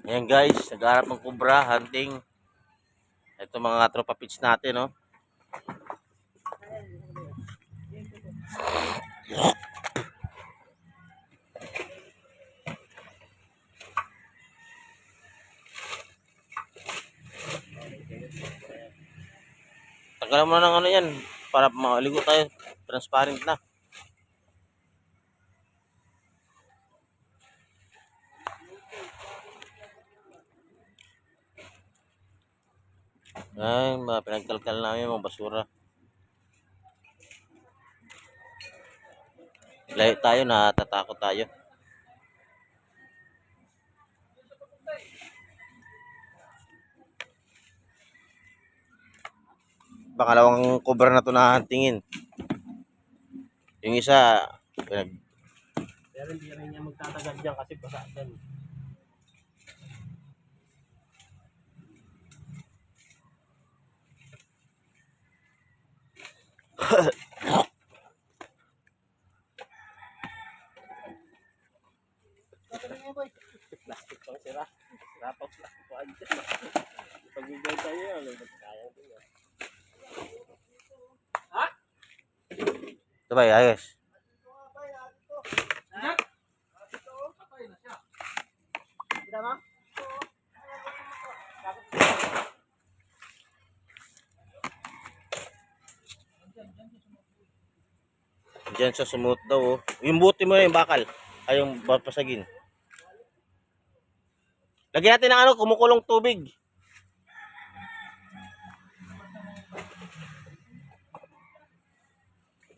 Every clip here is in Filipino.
Ayan guys, nagharap ng cobra hunting. Ito mga tropa pitch natin, no. Tagalan mo na ng ano yan para maligo tayo. Transparent na. Ay, mga pinagkalkal namin mga basura. Layo tayo, natatakot tayo. Pangalawang cobra na to na huntingin. Yung isa, Pero hindi rin niya magtatagal dyan kasi basa dyan. Plastic pang sira. Sira pang plastic pang dyan. Pagbigay tayo yan. Sayang din yan. Ha? ito ba, ayos. Diyan sa sumut daw, oh. Yung buti mo na yung bakal. Ay, yung papasagin. Lagyan natin ng ano, kumukulong tubig.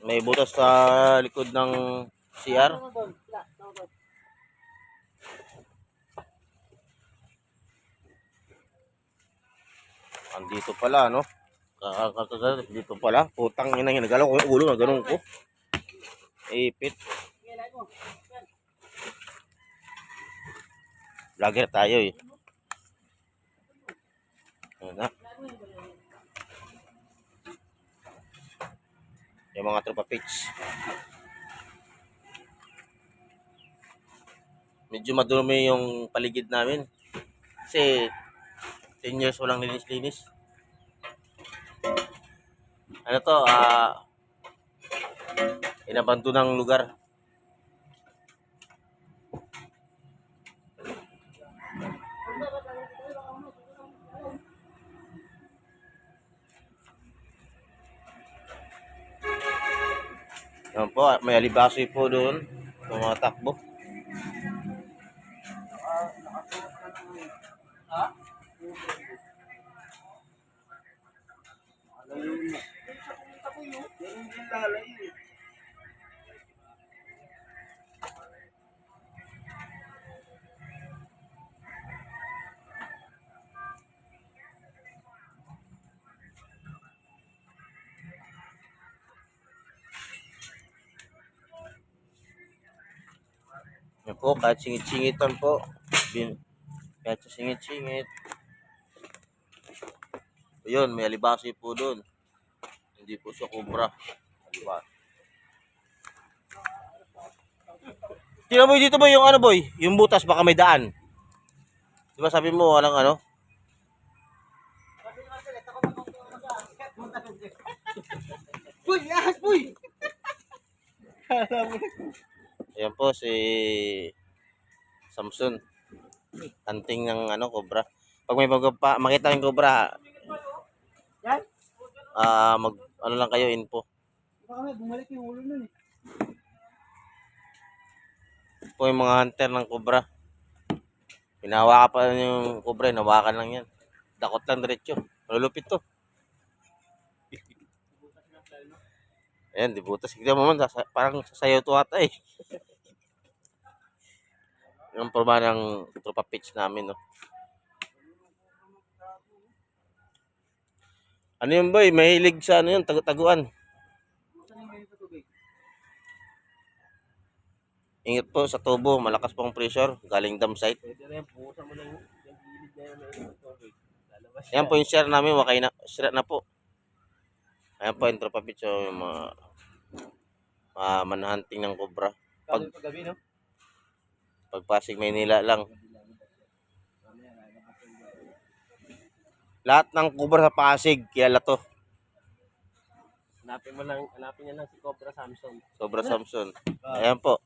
May butas sa likod ng CR. Andito pala, no? Dito pala. Putang ina yung nagalaw ko yung ulo na ganun ko. Ipit. Vlogger tayo eh. Ayan na. Yung mga tropa pitch. Medyo madumi yung paligid namin. Kasi 10 years walang linis-linis. Ano to, inabandonang lugar. Yan po, may alibasoy po doon. Yung mga takbo. Yan po, kahit singit-singitan po. Kahit sa singit-singit. Ayun, may alibasoy po doon. Hindi po siya cobra. Diba? Tingnan mo dito boy, yung ano boy, yung butas baka may daan. Diba sabi mo walang ano? Uy! Ahas! Uy! Ayan po si Samson. Hunting ng ano, cobra. Pag may makita yung cobra, Yan? ano lang kayo, info. Baka may bumalik yung ulo nun eh. Po yung mga hunter ng cobra. Hinahawakan pa yung cobra, hinahawakan lang yan. Dakot lang diretso. Malulupit to. Ayan, di butas. Tignan mo man, parang sasayaw to ata eh. Yung forma ng tropa pitch namin, no. Ano yun boy? Mahilig sa ano yun, taguan. Ingat po sa tubo, malakas pong pressure, galing dam site. Pwede rin, pusa mo lang yung gilid na yun na yung tubig. Lalabas Ayan po yung share namin, wakay na, share na po. Ayan po yung tropa pitch, so yung mga manhunting ng cobra. Pag gabi, no? Pag Pasig Maynila lang. Lahat ng cobra sa Pasig, kilala to. Hanapin niya lang si Cobra Samson. Cobra Samson. Ayan po.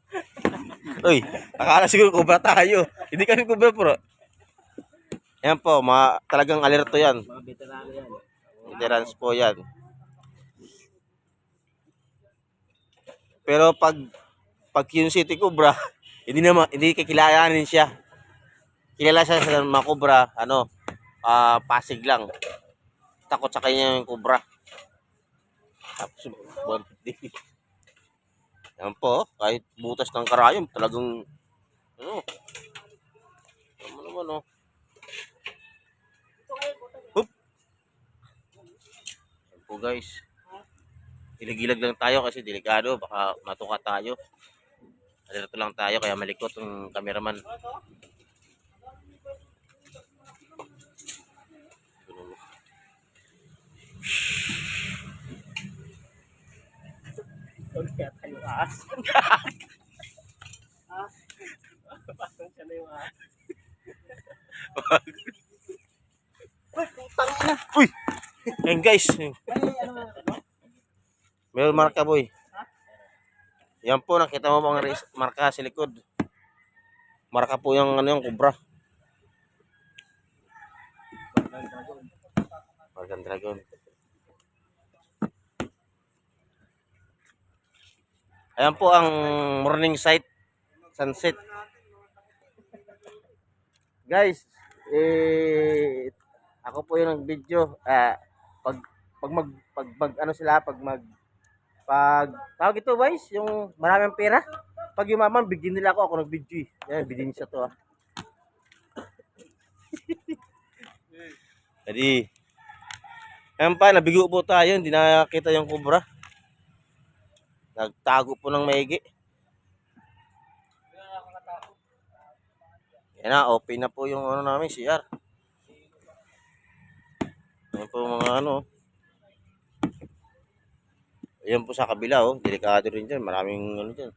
Uy, akala siguro cobra tayo. Hindi kami cobra bro. Ayan po, talagang alerto yan. Mga veterano yan. Veterans po yan. Pero pag yung City Cobra, hindi kakilalanin siya. Kilala siya sa mga cobra, Pasig lang. Takot sa kanya yung cobra. Tapos, 150. Yan po, kahit butas ng karayom, talagang, naman. Hup! Yan po guys. Ilag-ilag lang tayo kasi delikado, baka matuka tayo. Alerto lang tayo, kaya malikot yung cameraman. Huwag kaya tayo ahas. Pasok siya na yung ahas. Uy! Yan guys. Meron marka boy. Yan po, nakita mo mga marka sa likod. Marka po yung yung cobra. Bargang Dragon. Ayan po ang morning sight, sunset. Guys, ako po yung nag-video. Tawag ito guys, yung maraming pera. Pag yumaman, bigyan nila ako nag-video. Yan, bigyan siya to. Jadi, ayan pa, nabigo po tayo, hindi nakakita yung cobra. Nagtago po ng maigi. Yan na, open na po yung namin, CR. Ayan po mga Ayan po sa kabila, delikado rin dyan. Maraming dyan.